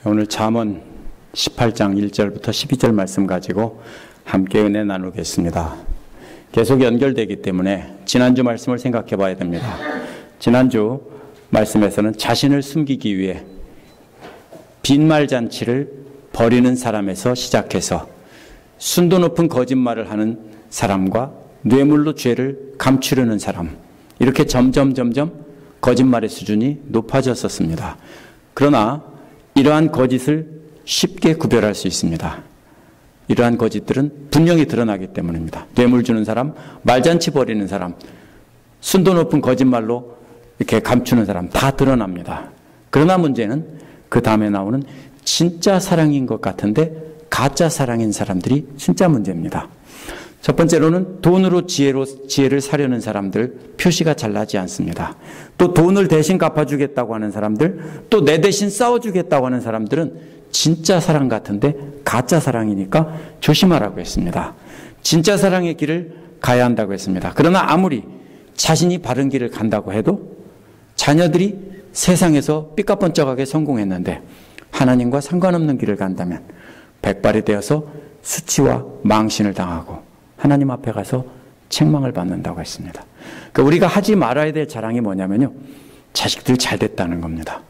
오늘 잠언 18장 1절부터 12절 말씀 가지고 함께 은혜 나누겠습니다. 계속 연결되기 때문에 지난주 말씀을 생각해 봐야 됩니다. 지난주 말씀에서는 자신을 숨기기 위해 빈말잔치를 벌이는 사람에서 시작해서 순도 높은 거짓말을 하는 사람과 뇌물로 죄를 감추려는 사람, 이렇게 점점 거짓말의 수준이 높아졌었습니다. 그러나 이러한 거짓을 쉽게 구별할 수 있습니다. 이러한 거짓들은 분명히 드러나기 때문입니다. 뇌물 주는 사람, 말잔치 벌이는 사람, 순도 높은 거짓말로 이렇게 감추는 사람 다 드러납니다. 그러나 문제는 그 다음에 나오는 진짜 사랑인 것 같은데 가짜 사랑인 사람들이 진짜 문제입니다. 첫 번째로는 돈으로 지혜를 사려는 사람들, 표시가 잘 나지 않습니다. 또 돈을 대신 갚아주겠다고 하는 사람들, 또 내 대신 싸워주겠다고 하는 사람들은 진짜 사랑 같은데 가짜 사랑이니까 조심하라고 했습니다. 진짜 사랑의 길을 가야 한다고 했습니다. 그러나 아무리 자신이 바른 길을 간다고 해도 자녀들이 세상에서 삐까뻔쩍하게 성공했는데 하나님과 상관없는 길을 간다면 백발이 되어서 수치와 망신을 당하고 하나님 앞에 가서 책망을 받는다고 했습니다. 그러니까 우리가 하지 말아야 될 자랑이 뭐냐면요, 자식들 잘 됐다는 겁니다.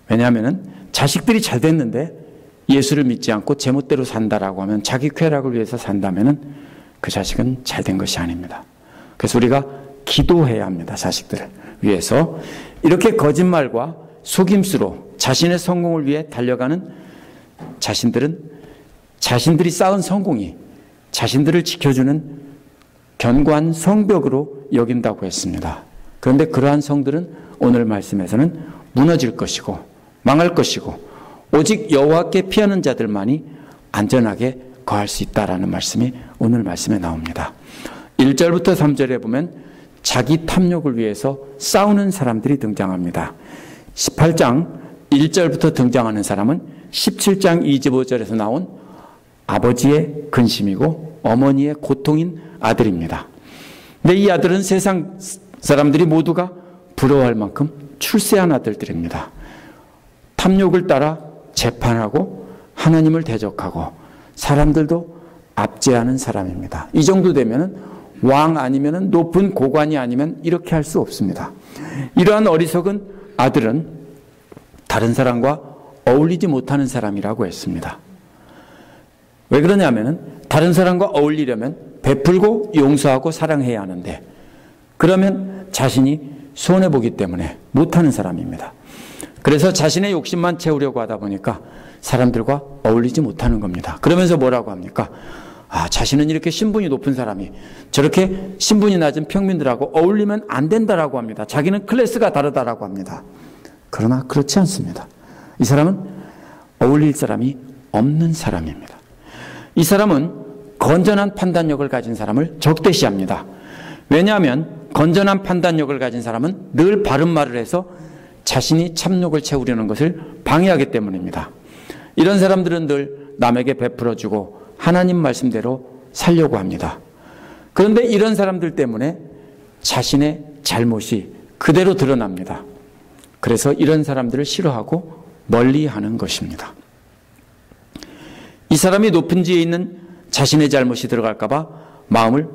왜냐하면 자식들이 잘 됐는데 예수를 믿지 않고 제멋대로 산다라고 하면, 자기 쾌락을 위해서 산다면 그 자식은 잘 된 것이 아닙니다. 그래서 우리가 기도해야 합니다. 자식들을 위해서. 이렇게 거짓말과 속임수로 자신의 성공을 위해 달려가는 자신들은 자신들이 쌓은 성공이 자신들을 지켜주는 견고한 성벽으로 여긴다고 했습니다. 그런데 그러한 성들은 오늘 말씀에서는 무너질 것이고 망할 것이고 오직 여호와께 피하는 자들만이 안전하게 거할 수 있다라는 말씀이 오늘 말씀에 나옵니다. 1절부터 3절에 보면 자기 탐욕을 위해서 싸우는 사람들이 등장합니다. 18장 1절부터 등장하는 사람은 17장 25절에서 나온 아버지의 근심이고 어머니의 고통인 아들입니다. 근데 이 아들은 세상 사람들이 모두가 부러워할 만큼 출세한 아들들입니다. 탐욕을 따라 재판하고 하나님을 대적하고 사람들도 압제하는 사람입니다. 이 정도 되면 왕 아니면 높은 고관이 아니면 이렇게 할 수 없습니다. 이러한 어리석은 아들은 다른 사람과 어울리지 못하는 사람이라고 했습니다. 왜 그러냐면 다른 사람과 어울리려면 베풀고 용서하고 사랑해야 하는데, 그러면 자신이 손해보기 때문에 못하는 사람입니다. 그래서 자신의 욕심만 채우려고 하다 보니까 사람들과 어울리지 못하는 겁니다. 그러면서 뭐라고 합니까? 자신은 이렇게 신분이 높은 사람이 저렇게 신분이 낮은 평민들하고 어울리면 안 된다라고 합니다. 자기는 클래스가 다르다라고 합니다. 그러나 그렇지 않습니다. 이 사람은 어울릴 사람이 없는 사람입니다. 이 사람은 건전한 판단력을 가진 사람을 적대시합니다. 왜냐하면 건전한 판단력을 가진 사람은 늘 바른 말을 해서 자신이 참욕을 채우려는 것을 방해하기 때문입니다. 이런 사람들은 늘 남에게 베풀어주고 하나님 말씀대로 살려고 합니다. 그런데 이런 사람들 때문에 자신의 잘못이 그대로 드러납니다. 그래서 이런 사람들을 싫어하고 멀리하는 것입니다. 이 사람이 높은 지에 있는 자신의 잘못이 들어갈까 봐 마음을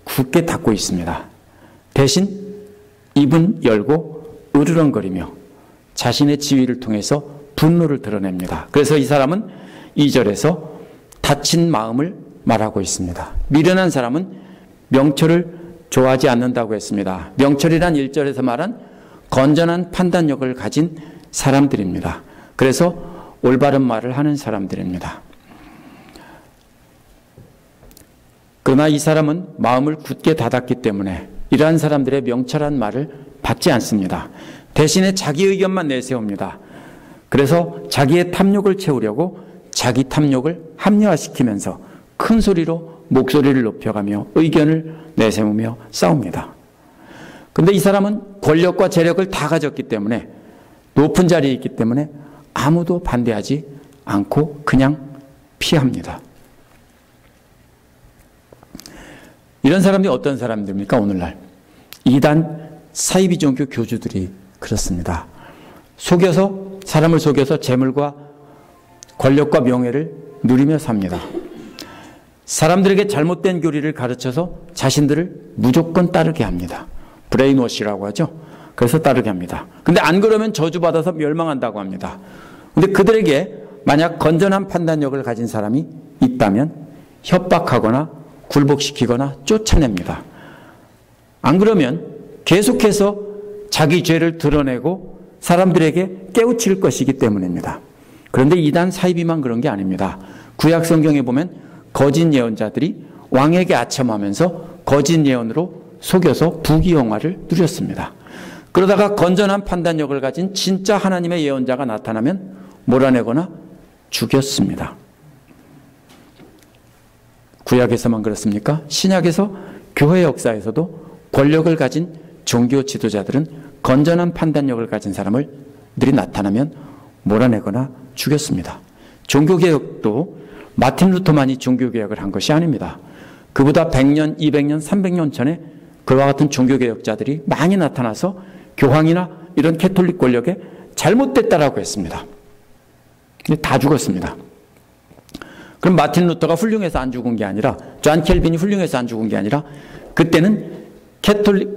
굳게 닫고 있습니다. 대신 입은 열고 으르렁거리며 자신의 지위를 통해서 분노를 드러냅니다. 그래서 이 사람은 2절에서 닫힌 마음을 말하고 있습니다. 미련한 사람은 명철을 좋아하지 않는다고 했습니다. 명철이란 1절에서 말한 건전한 판단력을 가진 사람들입니다. 그래서 올바른 말을 하는 사람들입니다. 그러나 이 사람은 마음을 굳게 닫았기 때문에 이러한 사람들의 명철한 말을 받지 않습니다. 대신에 자기 의견만 내세웁니다. 그래서 자기의 탐욕을 채우려고 자기 탐욕을 합리화시키면서 큰 소리로 목소리를 높여가며 의견을 내세우며 싸웁니다. 그런데 이 사람은 권력과 재력을 다 가졌기 때문에, 높은 자리에 있기 때문에 아무도 반대하지 않고 그냥 피합니다. 이런 사람들이 어떤 사람들입니까? 오늘날 이단 사이비 종교 교주들이 그렇습니다. 속여서 사람을 속여서 재물과 권력과 명예를 누리며 삽니다. 사람들에게 잘못된 교리를 가르쳐서 자신들을 무조건 따르게 합니다. 브레인워시라고 하죠. 그래서 따르게 합니다. 근데 안 그러면 저주받아서 멸망한다고 합니다. 근데 그들에게 만약 건전한 판단력을 가진 사람이 있다면 협박하거나 굴복시키거나 쫓아냅니다. 안 그러면 계속해서 자기 죄를 드러내고 사람들에게 깨우칠 것이기 때문입니다. 그런데 이단 사이비만 그런 게 아닙니다. 구약 성경에 보면 거짓 예언자들이 왕에게 아첨하면서 거짓 예언으로 속여서 부귀영화를 누렸습니다. 그러다가 건전한 판단력을 가진 진짜 하나님의 예언자가 나타나면 몰아내거나 죽였습니다. 구약에서만 그렇습니까? 신약에서 교회 역사에서도 권력을 가진 종교 지도자들은 건전한 판단력을 가진 사람들이 나타나면 몰아내거나 죽였습니다. 종교개혁도 마틴 루터만이 종교개혁을 한 것이 아닙니다. 그보다 100년, 200년, 300년 전에 그와 같은 종교개혁자들이 많이 나타나서 교황이나 이런 캐톨릭 권력에 잘못됐다라고 했습니다. 근데 다 죽었습니다. 그럼 마틴 루터가 훌륭해서 안 죽은 게 아니라, 존 켈빈이 훌륭해서 안 죽은 게 아니라, 그때는 캐톨릭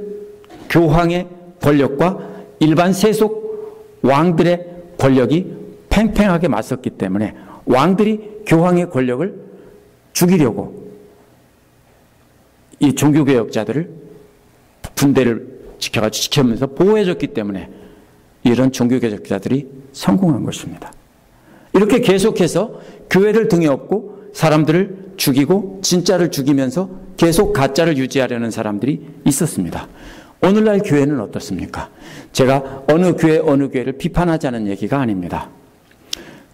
교황의 권력과 일반 세속 왕들의 권력이 팽팽하게 맞섰기 때문에 왕들이 교황의 권력을 죽이려고 이 종교개혁자들을 군대를 지켜면서 보호해줬기 때문에 이런 종교개혁자들이 성공한 것입니다. 이렇게 계속해서 교회를 등에 업고 사람들을 죽이고 진짜를 죽이면서 계속 가짜를 유지하려는 사람들이 있었습니다. 오늘날 교회는 어떻습니까? 제가 어느 교회를 비판하자는 얘기가 아닙니다.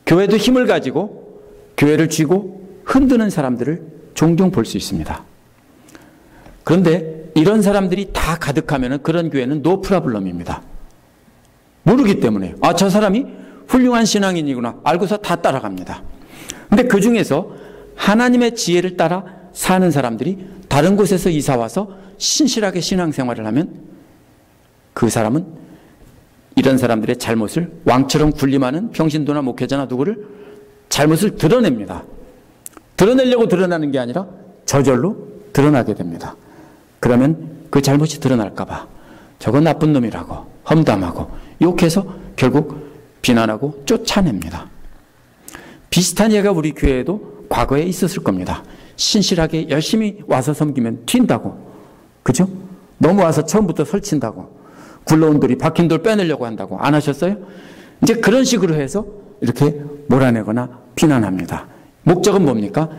교회도 힘을 가지고 교회를 쥐고 흔드는 사람들을 종종 볼 수 있습니다. 그런데 이런 사람들이 다 가득하면 그런 교회는 노 프라블럼입니다. 모르기 때문에 저 사람이 훌륭한 신앙인이구나 알고서 다 따라갑니다. 근데 그 중에서 하나님의 지혜를 따라 사는 사람들이 다른 곳에서 이사와서 신실하게 신앙생활을 하면 그 사람은 이런 사람들의 잘못을 왕처럼 군림하는 평신도나 목회자나 누구를 잘못을 드러냅니다. 드러내려고 드러나는 게 아니라 저절로 드러나게 됩니다. 그러면 그 잘못이 드러날까 봐 저건 나쁜 놈이라고 험담하고 욕해서 결국 비난하고 쫓아냅니다. 비슷한 예가 우리 교회에도 과거에 있었을 겁니다. 신실하게 열심히 와서 섬기면 튄다고, 그죠? 너무 와서 처음부터 설친다고, 굴러온 돌이 박힌 돌 빼내려고 한다고 안 하셨어요? 이제 그런 식으로 해서 이렇게 몰아내거나 비난합니다. 목적은 뭡니까?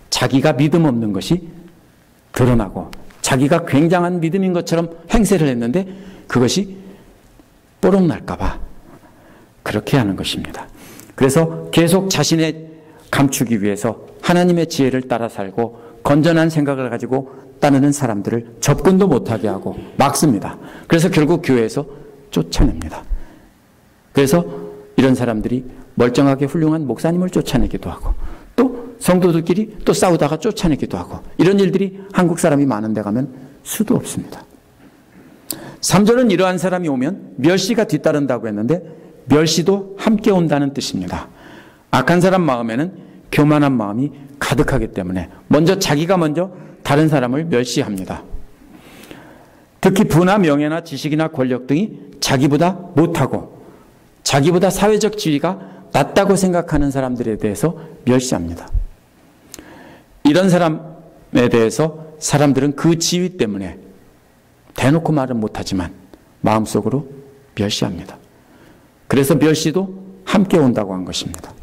자기가 믿음 없는 것이 드러나고 자기가 굉장한 믿음인 것처럼 행세를 했는데 그것이 뽀록 날까 봐 그렇게 하는 것입니다. 그래서 계속 자신의 감추기 위해서 하나님의 지혜를 따라 살고 건전한 생각을 가지고 따르는 사람들을 접근도 못하게 하고 막습니다. 그래서 결국 교회에서 쫓아냅니다. 그래서 이런 사람들이 멀쩡하게 훌륭한 목사님을 쫓아내기도 하고 또 성도들끼리 또 싸우다가 쫓아내기도 하고 이런 일들이 한국 사람이 많은 데 가면 수도 없습니다. 3절은 이러한 사람이 오면 멸시가 뒤따른다고 했는데 멸시도 함께 온다는 뜻입니다. 악한 사람 마음에는 교만한 마음이 가득하기 때문에 자기가 먼저 다른 사람을 멸시합니다. 특히 부나 명예나 지식이나 권력 등이 자기보다 못하고 자기보다 사회적 지위가 낮다고 생각하는 사람들에 대해서 멸시합니다. 이런 사람에 대해서 사람들은 그 지위 때문에 대놓고 말은 못하지만 마음속으로 멸시합니다. 그래서 멸시도 함께 온다고 한 것입니다.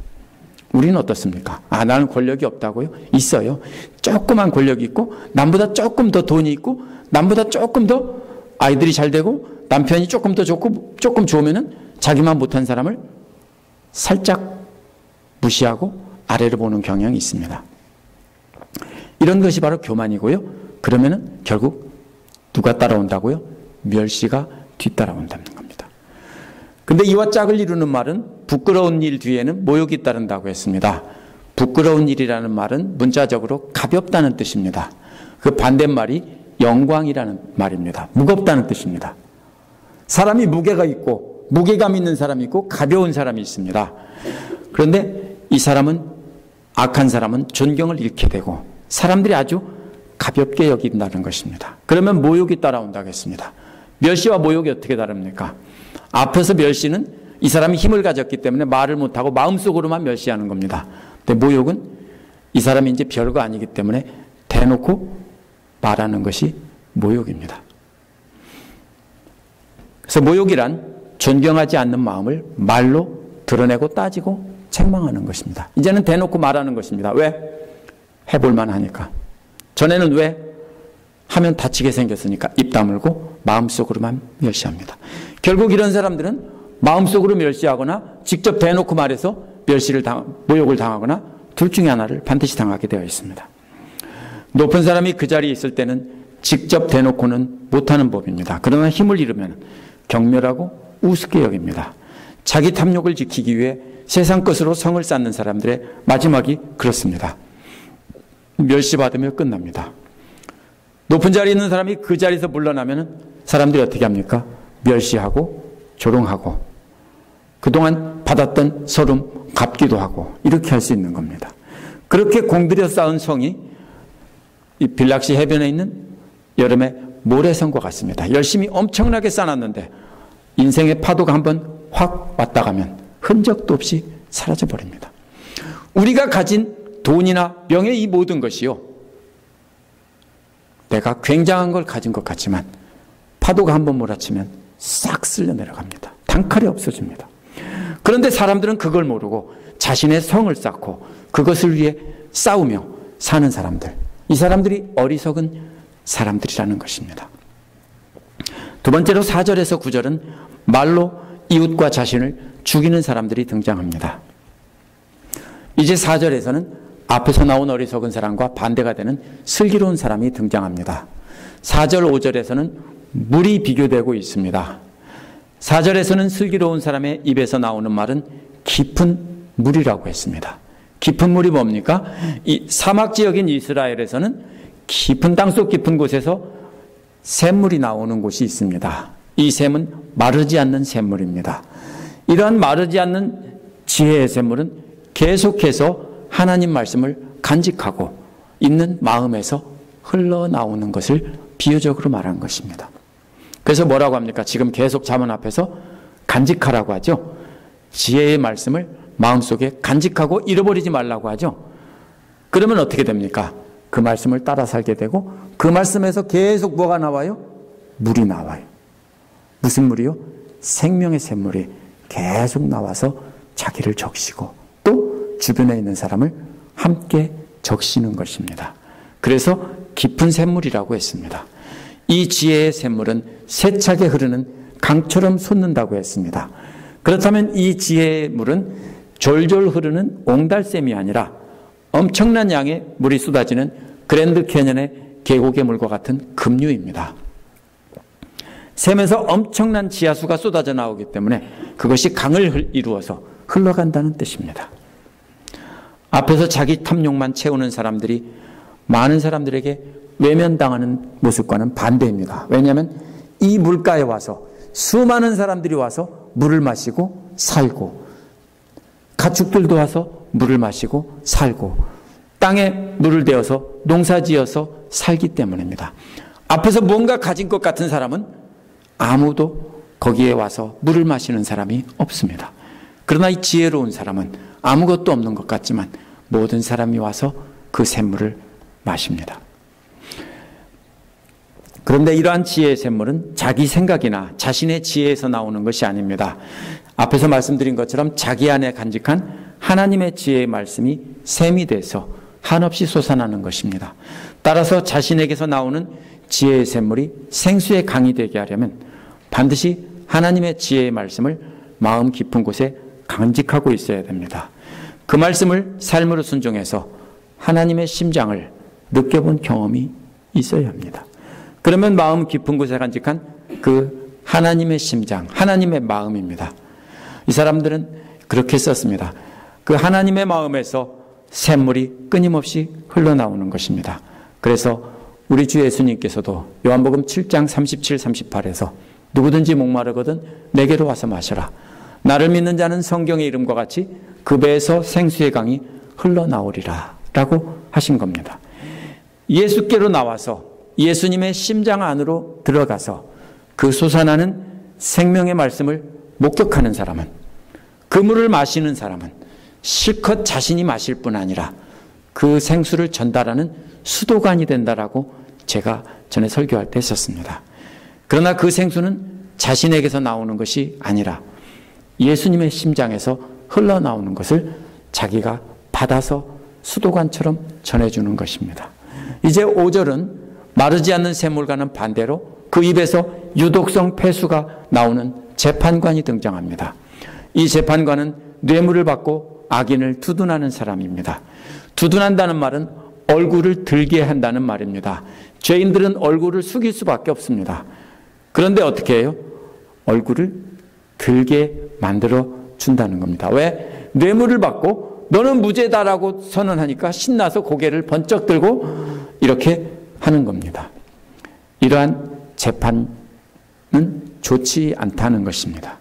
우리는 어떻습니까? 나는 권력이 없다고요? 있어요. 조그만 권력이 있고 남보다 조금 더 돈이 있고 남보다 조금 더 아이들이 잘 되고 남편이 조금 더 좋고 조금 좋으면은 자기만 못한 사람을 살짝 무시하고 아래로 보는 경향이 있습니다. 이런 것이 바로 교만이고요. 그러면은 결국 누가 따라온다고요? 멸시가 뒤따라온다는 겁니다. 근데 이와 짝을 이루는 말은 부끄러운 일 뒤에는 모욕이 따른다고 했습니다. 부끄러운 일이라는 말은 문자적으로 가볍다는 뜻입니다. 그 반대말이 영광이라는 말입니다. 무겁다는 뜻입니다. 사람이 무게가 있고 무게감 있는 사람이 있고 가벼운 사람이 있습니다. 그런데 이 사람은, 악한 사람은 존경을 잃게 되고 사람들이 아주 가볍게 여긴다는 것입니다. 그러면 모욕이 따라온다고 했습니다. 멸시와 모욕이 어떻게 다릅니까? 앞에서 멸시는 이 사람이 힘을 가졌기 때문에 말을 못하고 마음속으로만 멸시하는 겁니다. 근데 모욕은 이 사람이 이제 별거 아니기 때문에 대놓고 말하는 것이 모욕입니다. 그래서 모욕이란 존경하지 않는 마음을 말로 드러내고 따지고 책망하는 것입니다. 이제는 대놓고 말하는 것입니다. 왜? 해볼만 하니까. 전에는 왜? 하면 다치게 생겼으니까 입 다물고 마음속으로만 멸시합니다. 결국 이런 사람들은 마음속으로 멸시하거나 직접 대놓고 말해서 모욕을 당하거나 둘 중에 하나를 반드시 당하게 되어 있습니다. 높은 사람이 그 자리에 있을 때는 직접 대놓고는 못하는 법입니다. 그러나 힘을 잃으면 경멸하고 우습게 여깁니다. 자기 탐욕을 지키기 위해 세상 것으로 성을 쌓는 사람들의 마지막이 그렇습니다. 멸시받으며 끝납니다. 높은 자리에 있는 사람이 그 자리에서 물러나면 사람들이 어떻게 합니까? 멸시하고 조롱하고 그동안 받았던 서름 갚기도 하고 이렇게 할 수 있는 겁니다. 그렇게 공들여 쌓은 성이 이 빌락시 해변에 있는 여름의 모래성과 같습니다. 열심히 엄청나게 쌓았는데 인생의 파도가 한번 확 왔다 가면 흔적도 없이 사라져 버립니다. 우리가 가진 돈이나 명예 이 모든 것이요, 내가 굉장한 걸 가진 것 같지만 파도가 한번 몰아치면 싹 쓸려 내려갑니다. 단칼에 없어집니다. 그런데 사람들은 그걸 모르고 자신의 성을 쌓고 그것을 위해 싸우며 사는 사람들, 이 사람들이 어리석은 사람들이라는 것입니다. 두 번째로 4절에서 9절은 말로 이웃과 자신을 죽이는 사람들이 등장합니다. 이제 4절에서는 앞에서 나온 어리석은 사람과 반대가 되는 슬기로운 사람이 등장합니다. 4절, 5절에서는 물이 비교되고 있습니다. 4절에서는 슬기로운 사람의 입에서 나오는 말은 깊은 물이라고 했습니다. 깊은 물이 뭡니까? 이 사막 지역인 이스라엘에서는 깊은 땅속 깊은 곳에서 샘물이 나오는 곳이 있습니다. 이 샘은 마르지 않는 샘물입니다. 이러한 마르지 않는 지혜의 샘물은 계속해서 하나님 말씀을 간직하고 있는 마음에서 흘러나오는 것을 비유적으로 말한 것입니다. 그래서 뭐라고 합니까? 지금 계속 잠언 앞에서 간직하라고 하죠. 지혜의 말씀을 마음속에 간직하고 잃어버리지 말라고 하죠. 그러면 어떻게 됩니까? 그 말씀을 따라 살게 되고 그 말씀에서 계속 뭐가 나와요? 물이 나와요. 무슨 물이요? 생명의 샘물이 계속 나와서 자기를 적시고 또 주변에 있는 사람을 함께 적시는 것입니다. 그래서 깊은 샘물이라고 했습니다. 이 지혜의 샘물은 세차게 흐르는 강처럼 솟는다고 했습니다. 그렇다면 이 지혜의 물은 졸졸 흐르는 옹달샘이 아니라 엄청난 양의 물이 쏟아지는 그랜드 캐년의 계곡의 물과 같은 급류입니다. 샘에서 엄청난 지하수가 쏟아져 나오기 때문에 그것이 강을 이루어서 흘러간다는 뜻입니다. 앞에서 자기 탐욕만 채우는 사람들이 많은 사람들에게 외면당하는 모습과는 반대입니다. 왜냐하면 이 물가에 와서 수많은 사람들이 와서 물을 마시고 살고 가축들도 와서 물을 마시고 살고 땅에 물을 대어서 농사지어서 살기 때문입니다. 앞에서 뭔가 가진 것 같은 사람은 아무도 거기에 와서 물을 마시는 사람이 없습니다. 그러나 이 지혜로운 사람은 아무것도 없는 것 같지만 모든 사람이 와서 그 샘물을 마십니다. 그런데 이러한 지혜의 샘물은 자기 생각이나 자신의 지혜에서 나오는 것이 아닙니다. 앞에서 말씀드린 것처럼 자기 안에 간직한 하나님의 지혜의 말씀이 샘이 돼서 한없이 솟아나는 것입니다. 따라서 자신에게서 나오는 지혜의 샘물이 생수의 강이 되게 하려면 반드시 하나님의 지혜의 말씀을 마음 깊은 곳에 간직하고 있어야 됩니다. 그 말씀을 삶으로 순종해서 하나님의 심장을 느껴본 경험이 있어야 합니다. 그러면 마음 깊은 곳에 간직한 그 하나님의 심장, 하나님의 마음입니다. 이 사람들은 그렇게 썼습니다. 그 하나님의 마음에서 샘물이 끊임없이 흘러나오는 것입니다. 그래서 우리 주 예수님께서도 요한복음 7장 37, 38에서 누구든지 목마르거든 내게로 와서 마셔라. 나를 믿는 자는 성경의 이름과 같이 그 배에서 생수의 강이 흘러나오리라 라고 하신 겁니다. 예수께로 나와서 예수님의 심장 안으로 들어가서 그 솟아나는 생명의 말씀을 목격하는 사람은, 그 물을 마시는 사람은 실컷 자신이 마실 뿐 아니라 그 생수를 전달하는 수도관이 된다라고 제가 전에 설교할 때 했었습니다. 그러나 그 생수는 자신에게서 나오는 것이 아니라 예수님의 심장에서 흘러나오는 것을 자기가 받아서 수도관처럼 전해주는 것입니다. 이제 5절은 마르지 않는 샘물과는 반대로 그 입에서 유독성 폐수가 나오는 재판관이 등장합니다. 이 재판관은 뇌물을 받고 악인을 두둔하는 사람입니다. 두둔한다는 말은 얼굴을 들게 한다는 말입니다. 죄인들은 얼굴을 숙일 수밖에 없습니다. 그런데 어떻게 해요? 얼굴을 들게 만들어 준다는 겁니다. 왜? 뇌물을 받고 너는 무죄다라고 선언하니까 신나서 고개를 번쩍 들고 이렇게 하는 겁니다. 이러한 재판은 좋지 않다는 것입니다.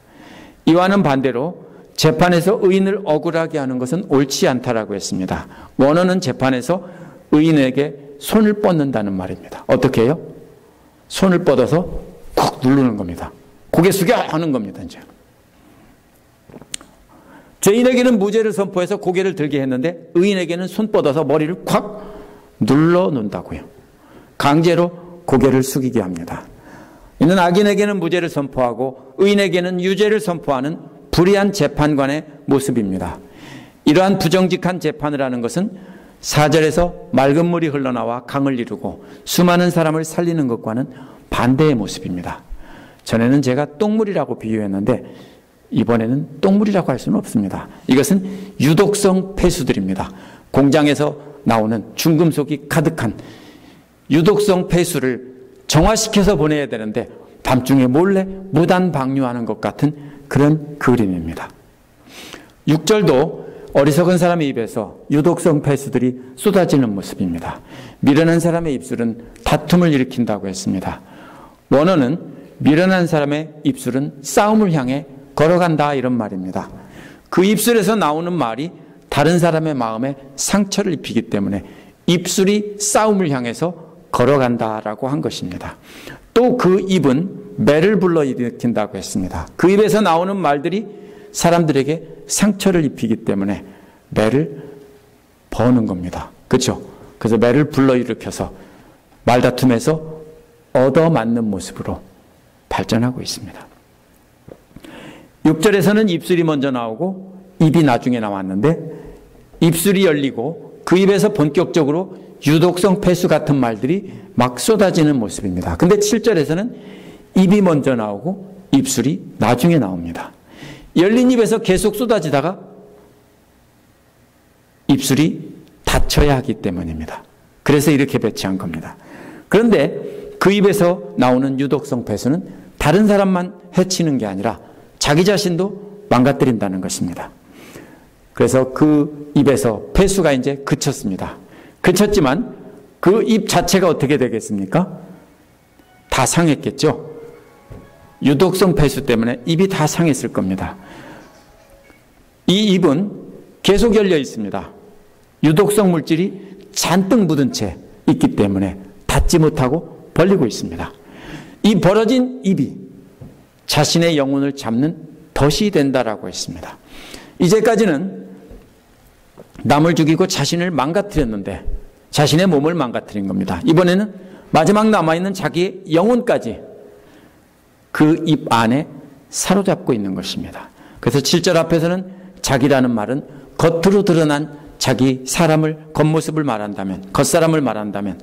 이와는 반대로 재판에서 의인을 억울하게 하는 것은 옳지 않다라고 했습니다. 원어는 재판에서 의인에게 손을 뻗는다는 말입니다. 어떻게 해요? 손을 뻗어서 쿡 누르는 겁니다. 고개 숙여 하는 겁니다. 이제 죄인에게는 무죄를 선포해서 고개를 들게 했는데 의인에게는 손 뻗어서 머리를 콱 눌러 놓는다고요. 강제로 고개를 숙이게 합니다. 이는 악인에게는 무죄를 선포하고 의인에게는 유죄를 선포하는 불의한 재판관의 모습입니다. 이러한 부정직한 재판을 하는 것은 4절에서 맑은 물이 흘러나와 강을 이루고 수많은 사람을 살리는 것과는 반대의 모습입니다. 전에는 제가 똥물이라고 비유했는데 이번에는 똥물이라고 할 수는 없습니다. 이것은 유독성 폐수들입니다. 공장에서 나오는 중금속이 가득한 유독성 폐수를 정화시켜서 보내야 되는데 밤중에 몰래 무단 방류하는 것 같은 그런 그림입니다. 6절도 어리석은 사람의 입에서 유독성 폐수들이 쏟아지는 모습입니다. 미련한 사람의 입술은 다툼을 일으킨다고 했습니다. 원어는 미련한 사람의 입술은 싸움을 향해 걸어간다 이런 말입니다. 그 입술에서 나오는 말이 다른 사람의 마음에 상처를 입히기 때문에 입술이 싸움을 향해서 걸어간다라고 한 것입니다. 또 그 입은 매를 불러일으킨다고 했습니다. 그 입에서 나오는 말들이 사람들에게 상처를 입히기 때문에 매를 버는 겁니다. 그렇죠? 그래서 매를 불러일으켜서 말다툼에서 얻어맞는 모습으로 발전하고 있습니다. 6절에서는 입술이 먼저 나오고 입이 나중에 나왔는데 입술이 열리고 그 입에서 본격적으로 유독성 폐수 같은 말들이 막 쏟아지는 모습입니다. 근데 7절에서는 입이 먼저 나오고 입술이 나중에 나옵니다. 열린 입에서 계속 쏟아지다가 입술이 닫혀야 하기 때문입니다. 그래서 이렇게 배치한 겁니다. 그런데 그 입에서 나오는 유독성 폐수는 다른 사람만 해치는 게 아니라 자기 자신도 망가뜨린다는 것입니다. 그래서 그 입에서 폐수가 이제 그쳤습니다. 그쳤지만 그 입 자체가 어떻게 되겠습니까? 다 상했겠죠? 유독성 폐수 때문에 입이 다 상했을 겁니다. 이 입은 계속 열려 있습니다. 유독성 물질이 잔뜩 묻은 채 있기 때문에 닫지 못하고 벌리고 있습니다. 이 벌어진 입이 자신의 영혼을 잡는 덫이 된다라고 했습니다. 이제까지는 남을 죽이고 자신을 망가뜨렸는데 자신의 몸을 망가뜨린 겁니다. 이번에는 마지막 남아있는 자기의 영혼까지 그 입 안에 사로잡고 있는 것입니다. 그래서 7절 앞에서는 자기라는 말은 겉으로 드러난 자기 사람을 겉모습을 말한다면, 겉사람을 말한다면,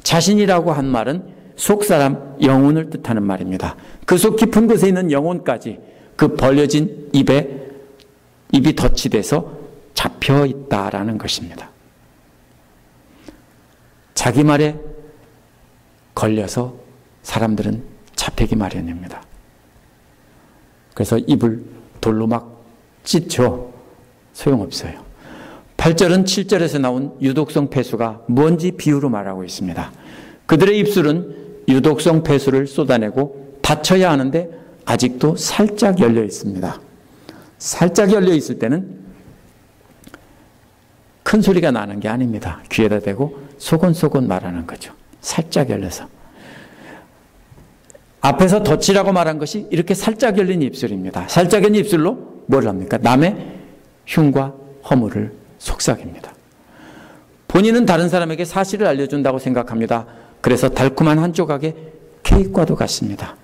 자신이라고 한 말은 속사람 영혼을 뜻하는 말입니다. 그 속 깊은 곳에 있는 영혼까지 그 벌려진 입이 덫이 돼서 잡혀 있다라는 것입니다. 자기 말에 걸려서 사람들은 잡히기 마련입니다. 그래서 입을 돌로 막 찢죠. 소용없어요. 8절은 7절에서 나온 유독성 폐수가 뭔지 비유로 말하고 있습니다. 그들의 입술은 유독성 폐수를 쏟아내고 닫혀야 하는데 아직도 살짝 열려 있습니다. 살짝 열려 있을 때는 큰 소리가 나는 게 아닙니다. 귀에다 대고 소곤소곤 말하는 거죠. 살짝 열려서. 앞에서 덧치라고 말한 것이 이렇게 살짝 열린 입술입니다. 살짝 열린 입술로 뭘 합니까? 남의 흉과 허물을 속삭입니다. 본인은 다른 사람에게 사실을 알려준다고 생각합니다. 그래서 달콤한 한 조각의 케이크와도 같습니다.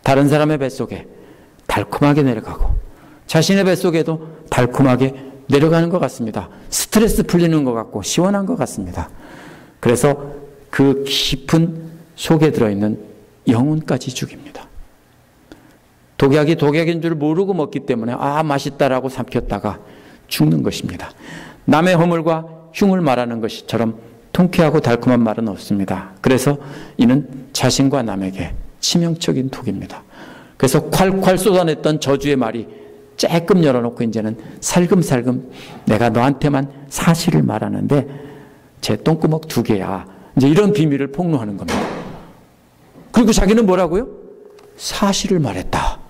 다른 사람의 뱃속에 달콤하게 내려가고 자신의 뱃속에도 달콤하게 내려가는 것 같습니다. 스트레스 풀리는 것 같고 시원한 것 같습니다. 그래서 그 깊은 속에 들어있는 영혼까지 죽입니다. 독약이 독약인 줄 모르고 먹기 때문에 맛있다라고 삼켰다가 죽는 것입니다. 남의 허물과 흉을 말하는 것처럼 통쾌하고 달콤한 말은 없습니다. 그래서 이는 자신과 남에게 치명적인 독입니다. 그래서 콸콸 쏟아냈던 저주의 말이 조금 열어놓고 이제는 살금살금 내가 너한테만 사실을 말하는데 제 똥구멍 2개야. 이제 이런 비밀을 폭로하는 겁니다. 그리고 자기는 뭐라고요? 사실을 말했다.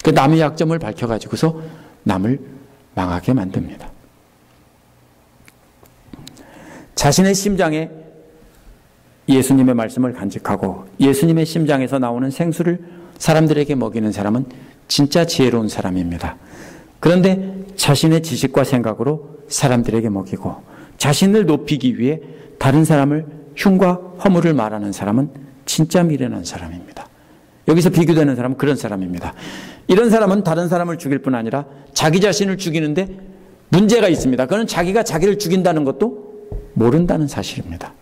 그 남의 약점을 밝혀가지고서 남을 망하게 만듭니다. 자신의 심장에 예수님의 말씀을 간직하고 예수님의 심장에서 나오는 생수를 사람들에게 먹이는 사람은 진짜 지혜로운 사람입니다. 그런데 자신의 지식과 생각으로 사람들에게 먹이고 자신을 높이기 위해 다른 사람을 흉과 허물을 말하는 사람은 진짜 미련한 사람입니다. 여기서 비교되는 사람은 그런 사람입니다. 이런 사람은 다른 사람을 죽일 뿐 아니라 자기 자신을 죽이는데 문제가 있습니다. 그는 자기가 자기를 죽인다는 것도 모른다는 사실입니다.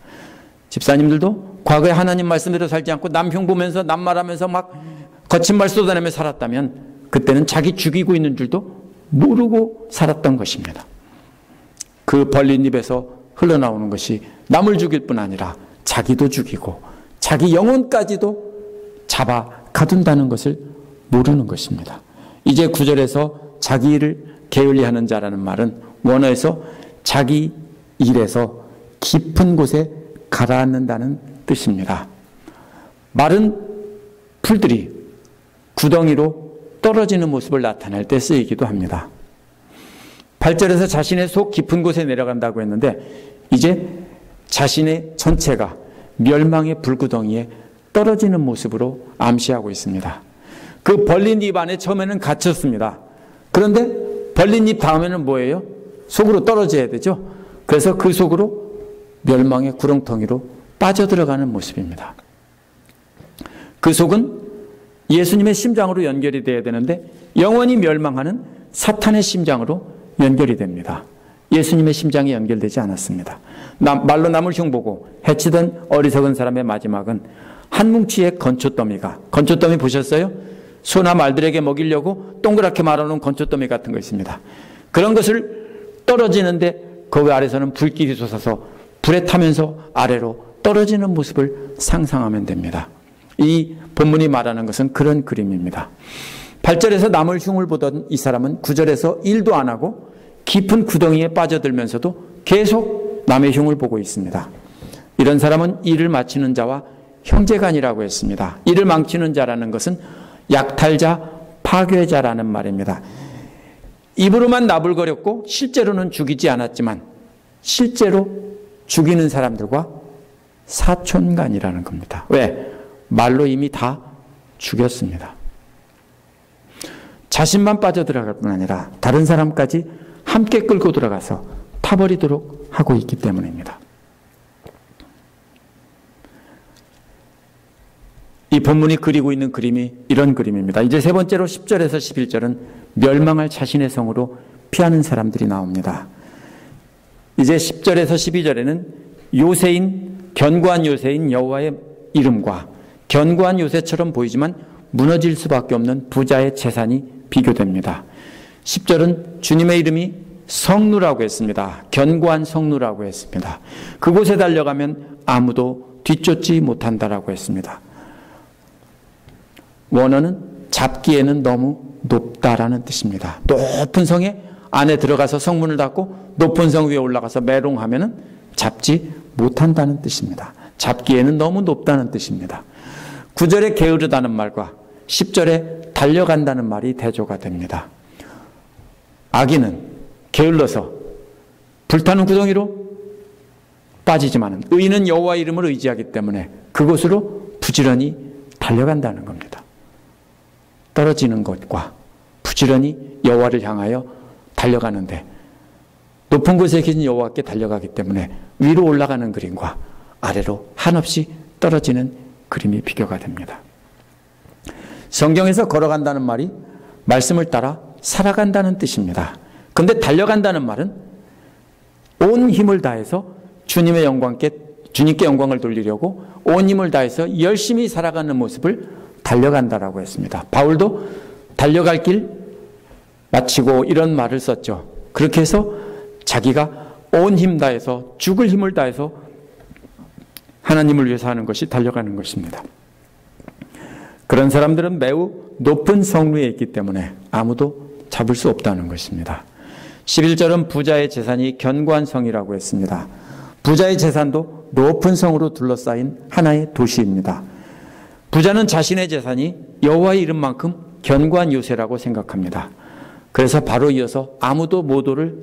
집사님들도 과거에 하나님 말씀대로 살지 않고 남 흉 보면서 남 말하면서 막 거친 말 쏟아내며 살았다면 그때는 자기 죽이고 있는 줄도 모르고 살았던 것입니다. 그 벌린 입에서 흘러나오는 것이 남을 죽일 뿐 아니라 자기도 죽이고 자기 영혼까지도 잡아 가둔다는 것을 모르는 것입니다. 이제 9절에서 자기 일을 게을리하는 자라는 말은 원어에서 자기 일에서 깊은 곳에 가라앉는다는 뜻입니다. 마른 풀들이 구덩이로 떨어지는 모습을 나타낼 때 쓰이기도 합니다. 8절에서 자신의 속 깊은 곳에 내려간다고 했는데 이제 자신의 전체가 멸망의 불구덩이에 떨어지는 모습으로 암시하고 있습니다. 그 벌린 입 안에 처음에는 갇혔습니다. 그런데 벌린 입 다음에는 뭐예요? 속으로 떨어져야 되죠. 그래서 그 속으로 멸망의 구렁텅이로 빠져들어가는 모습입니다. 그 속은 예수님의 심장으로 연결이 되어야 되는데 영원히 멸망하는 사탄의 심장으로 연결이 됩니다. 예수님의 심장이 연결되지 않았습니다. 말로 남을 흉보고 해치던 어리석은 사람의 마지막은 한 뭉치의 건초더미 보셨어요? 소나 말들에게 먹이려고 동그랗게 말아놓은 건초더미 같은 거 있습니다. 그런 것을 떨어지는데 그 아래서는 불길이 솟아서 불에 타면서 아래로 떨어지는 모습을 상상하면 됩니다. 이 본문이 말하는 것은 그런 그림입니다. 8절에서 남을 흉을 보던 이 사람은 9절에서 일도 안 하고 깊은 구덩이에 빠져들면서도 계속 남의 흉을 보고 있습니다. 이런 사람은 일을 마치는 자와 형제간이라고 했습니다. 일을 망치는 자라는 것은 약탈자, 파괴자라는 말입니다. 입으로만 나불거렸고 실제로는 죽이지 않았지만 실제로 죽이는 사람들과 사촌간이라는 겁니다. 왜? 말로 이미 다 죽였습니다. 자신만 빠져들어갈 뿐 아니라 다른 사람까지 함께 끌고 들어가서 타버리도록 하고 있기 때문입니다. 이 본문이 그리고 있는 그림이 이런 그림입니다. 이제 세 번째로 10절에서 11절은 멸망할 자신의 성으로 피하는 사람들이 나옵니다. 이제 10절에서 12절에는 요새인, 견고한 요새인 여호와의 이름과 견고한 요새처럼 보이지만 무너질 수밖에 없는 부자의 재산이 비교됩니다. 10절은 주님의 이름이 성루라고 했습니다. 견고한 성루라고 했습니다. 그곳에 달려가면 아무도 뒤쫓지 못한다라고 했습니다. 원어는 잡기에는 너무 높다라는 뜻입니다. 높은 성에 안에 들어가서 성문을 닫고 높은 성 위에 올라가서 메롱하면은 잡지 못한다는 뜻입니다. 잡기에는 너무 높다는 뜻입니다. 9절에 게으르다는 말과 10절에 달려간다는 말이 대조가 됩니다. 악인은 게을러서 불타는 구덩이로 빠지지만 의인은 여호와 이름을 의지하기 때문에 그곳으로 부지런히 달려간다는 겁니다. 떨어지는 것과 부지런히 여호와를 향하여 달려가는데 높은 곳에 계신 여호와께 달려가기 때문에 위로 올라가는 그림과 아래로 한없이 떨어지는 그림이 비교가 됩니다. 성경에서 걸어간다는 말이 말씀을 따라 살아간다는 뜻입니다. 그런데 달려간다는 말은 온 힘을 다해서 주님께 영광을 돌리려고 온 힘을 다해서 열심히 살아가는 모습을 달려간다라고 했습니다. 바울도 달려갈 길 마치고 이런 말을 썼죠. 그렇게 해서 자기가 온 힘 다해서 죽을 힘을 다해서 하나님을 위해서 하는 것이 달려가는 것입니다. 그런 사람들은 매우 높은 성루에 있기 때문에 아무도 잡을 수 없다는 것입니다. 11절은 부자의 재산이 견고한 성이라고 했습니다. 부자의 재산도 높은 성으로 둘러싸인 하나의 도시입니다. 부자는 자신의 재산이 여호와의 이름만큼 견고한 요새라고 생각합니다. 그래서 바로 이어서 아무도 못 오를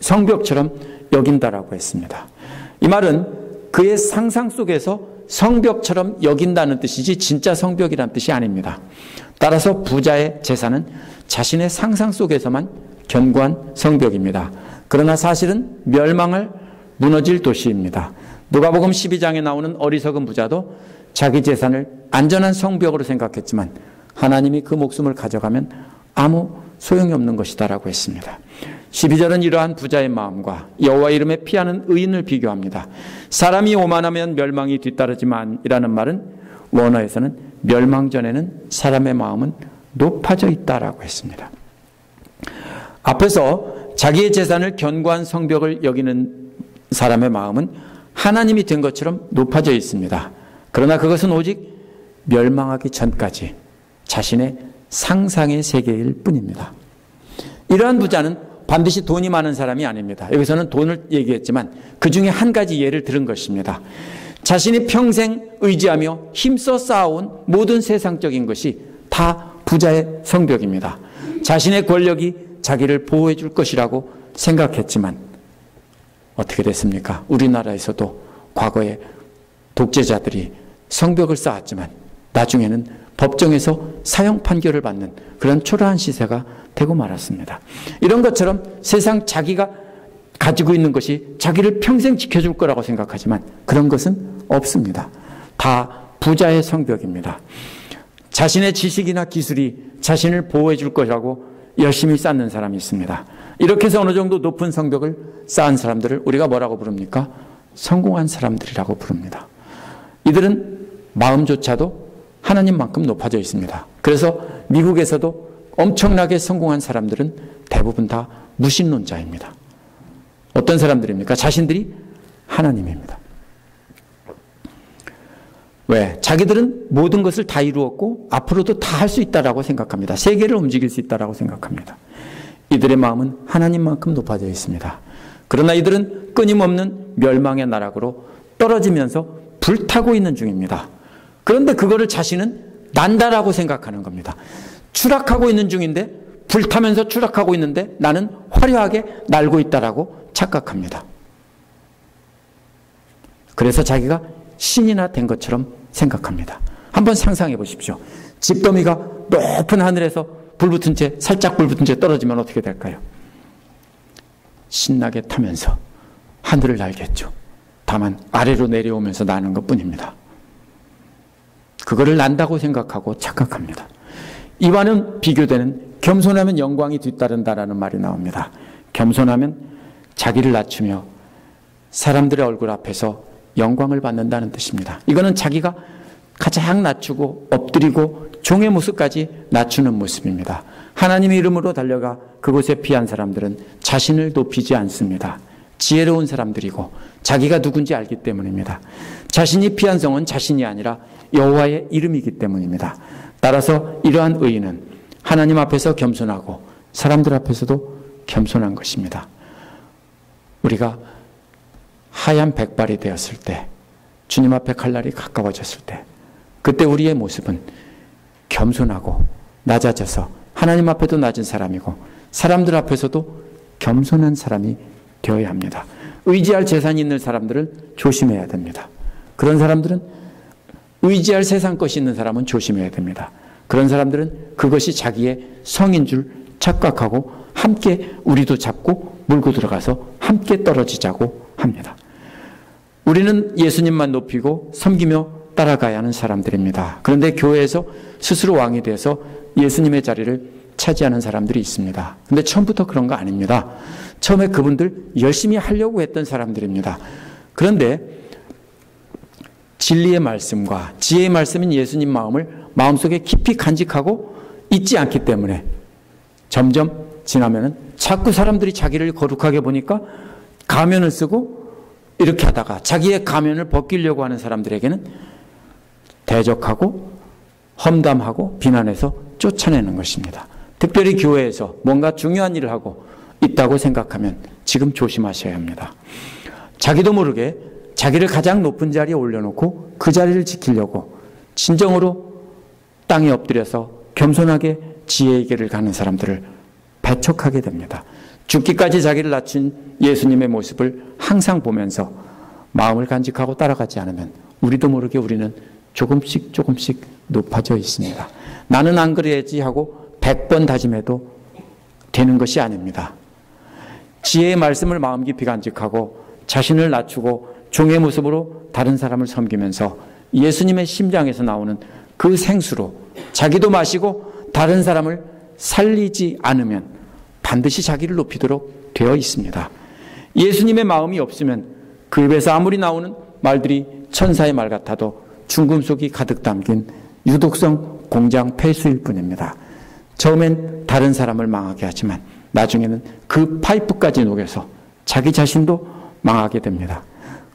성벽처럼 여긴다라고 했습니다. 이 말은 그의 상상 속에서 성벽처럼 여긴다는 뜻이지 진짜 성벽이란 뜻이 아닙니다. 따라서 부자의 재산은 자신의 상상 속에서만 견고한 성벽입니다. 그러나 사실은 멸망할 무너질 도시입니다. 누가복음 12장에 나오는 어리석은 부자도 자기 재산을 안전한 성벽으로 생각했지만 하나님이 그 목숨을 가져가면 아무 소용이 없는 것이다라고 했습니다. 12절은 이러한 부자의 마음과 여호와 이름에 피하는 의인을 비교합니다. 사람이 오만하면 멸망이 뒤따르지만이라는 말은 원어에서는 멸망 전에는 사람의 마음은 높아져 있다라고 했습니다. 앞에서 자기의 재산을 견고한 성벽을 여기는 사람의 마음은 하나님이 된 것처럼 높아져 있습니다. 그러나 그것은 오직 멸망하기 전까지 자신의 상상의 세계일 뿐입니다. 이러한 부자는 반드시 돈이 많은 사람이 아닙니다. 여기서는 돈을 얘기했지만 그 중에 한 가지 예를 들은 것입니다. 자신이 평생 의지하며 힘써 쌓아온 모든 세상적인 것이 다 부자의 성벽입니다. 자신의 권력이 자기를 보호해 줄 것이라고 생각했지만 어떻게 됐습니까? 우리나라에서도 과거에 독재자들이 성벽을 쌓았지만 나중에는 법정에서 사형 판결을 받는 그런 초라한 시세가 되고 말았습니다. 이런 것처럼 세상 자기가 가지고 있는 것이 자기를 평생 지켜줄 거라고 생각하지만 그런 것은 없습니다. 다 부자의 성벽입니다. 자신의 지식이나 기술이 자신을 보호해 줄 것이라고 열심히 쌓는 사람이 있습니다. 이렇게 해서 어느 정도 높은 성벽을 쌓은 사람들을 우리가 뭐라고 부릅니까? 성공한 사람들이라고 부릅니다. 이들은 마음조차도 하나님만큼 높아져 있습니다. 그래서 미국에서도 엄청나게 성공한 사람들은 대부분 다 무신론자입니다. 어떤 사람들입니까? 자신들이 하나님입니다. 왜? 자기들은 모든 것을 다 이루었고 앞으로도 다 할 수 있다라고 생각합니다. 세계를 움직일 수 있다라고 생각합니다. 이들의 마음은 하나님만큼 높아져 있습니다. 그러나 이들은 끊임없는 멸망의 나락으로 떨어지면서 불타고 있는 중입니다. 그런데 그거를 자신은 난다라고 생각하는 겁니다. 추락하고 있는 중인데 불타면서 추락하고 있는데 나는 화려하게 날고 있다라고 착각합니다. 그래서 자기가 신이나 된 것처럼 생각합니다. 한번 상상해 보십시오. 집더미가 높은 하늘에서 살짝 불 붙은 채 떨어지면 어떻게 될까요? 신나게 타면서 하늘을 날겠죠. 다만 아래로 내려오면서 나는 것뿐입니다. 그거를 난다고 생각하고 착각합니다. 이와는 비교되는 겸손하면 영광이 뒤따른다라는 말이 나옵니다. 겸손하면 자기를 낮추며 사람들의 얼굴 앞에서 영광을 받는다는 뜻입니다. 이거는 자기가 가장 낮추고 엎드리고 종의 모습까지 낮추는 모습입니다. 하나님의 이름으로 달려가 그곳에 피한 사람들은 자신을 높이지 않습니다. 지혜로운 사람들이고 자기가 누군지 알기 때문입니다. 자신이 피한 성은 자신이 아니라 여호와의 이름이기 때문입니다. 따라서 이러한 의인은 하나님 앞에서 겸손하고 사람들 앞에서도 겸손한 것입니다. 우리가 하얀 백발이 되었을 때, 주님 앞에 갈 날이 가까워졌을 때 그때 우리의 모습은 겸손하고 낮아져서 하나님 앞에도 낮은 사람이고 사람들 앞에서도 겸손한 사람이 되어야 합니다. 의지할 재산이 있는 사람들은 조심해야 됩니다. 그런 사람들은 의지할 세상 것이 있는 사람은 조심해야 됩니다. 그런 사람들은 그것이 자기의 성인 줄 착각하고 함께 우리도 잡고 물고 들어가서 함께 떨어지자고 합니다. 우리는 예수님만 높이고 섬기며 따라가야 하는 사람들입니다. 그런데 교회에서 스스로 왕이 돼서 예수님의 자리를 차지하는 사람들이 있습니다. 그런데 처음부터 그런 거 아닙니다. 처음에 그분들 열심히 하려고 했던 사람들입니다. 그런데 진리의 말씀과 지혜의 말씀인 예수님 마음을 마음속에 깊이 간직하고 있지 않기 때문에 점점 지나면은 자꾸 사람들이 자기를 거룩하게 보니까 가면을 쓰고 이렇게 하다가 자기의 가면을 벗기려고 하는 사람들에게는 대적하고 험담하고 비난해서 쫓아내는 것입니다. 특별히 교회에서 뭔가 중요한 일을 하고 있다고 생각하면 지금 조심하셔야 합니다. 자기도 모르게 자기를 가장 높은 자리에 올려놓고 그 자리를 지키려고 진정으로 땅에 엎드려서 겸손하게 지혜의 길을 가는 사람들을 배척하게 됩니다. 죽기까지 자기를 낮춘 예수님의 모습을 항상 보면서 마음을 간직하고 따라가지 않으면 우리도 모르게 우리는 조금씩 높아져 있습니다. 나는 안 그래야지 하고 100번 다짐해도 되는 것이 아닙니다. 지혜의 말씀을 마음 깊이 간직하고 자신을 낮추고 종의 모습으로 다른 사람을 섬기면서 예수님의 심장에서 나오는 그 생수로 자기도 마시고 다른 사람을 살리지 않으면 반드시 자기를 높이도록 되어 있습니다. 예수님의 마음이 없으면 그 입에서 아무리 나오는 말들이 천사의 말 같아도 중금속이 가득 담긴 유독성 공장 폐수일 뿐입니다. 처음엔 다른 사람을 망하게 하지만 나중에는 그 파이프까지 녹여서 자기 자신도 망하게 됩니다.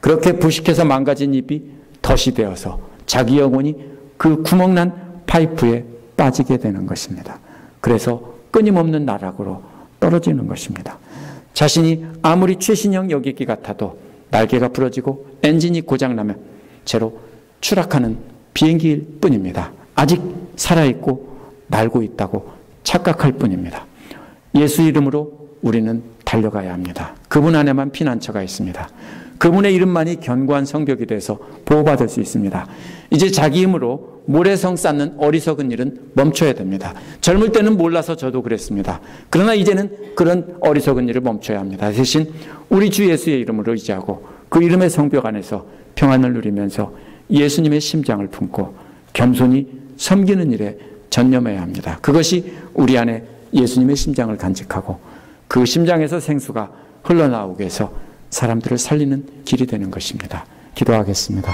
그렇게 부식해서 망가진 입이 덫이 되어서 자기 영혼이 그 구멍난 파이프에 빠지게 되는 것입니다. 그래서 끊임없는 나락으로 떨어지는 것입니다. 자신이 아무리 최신형 여객기 같아도 날개가 부러지고 엔진이 고장나면 채로 추락하는 비행기일 뿐입니다. 아직 살아있고 날고 있다고 착각할 뿐입니다. 예수 이름으로 우리는 달려가야 합니다. 그분 안에만 피난처가 있습니다. 그분의 이름만이 견고한 성벽이 돼서 보호받을 수 있습니다. 이제 자기 힘으로 모래성 쌓는 어리석은 일은 멈춰야 됩니다. 젊을 때는 몰라서 저도 그랬습니다. 그러나 이제는 그런 어리석은 일을 멈춰야 합니다. 대신 우리 주 예수의 이름으로 의지하고 그 이름의 성벽 안에서 평안을 누리면서 예수님의 심장을 품고 겸손히 섬기는 일에 전념해야 합니다. 그것이 우리 안에 예수님의 심장을 간직하고 그 심장에서 생수가 흘러나오게 해서 사람들을 살리는 길이 되는 것입니다. 기도하겠습니다.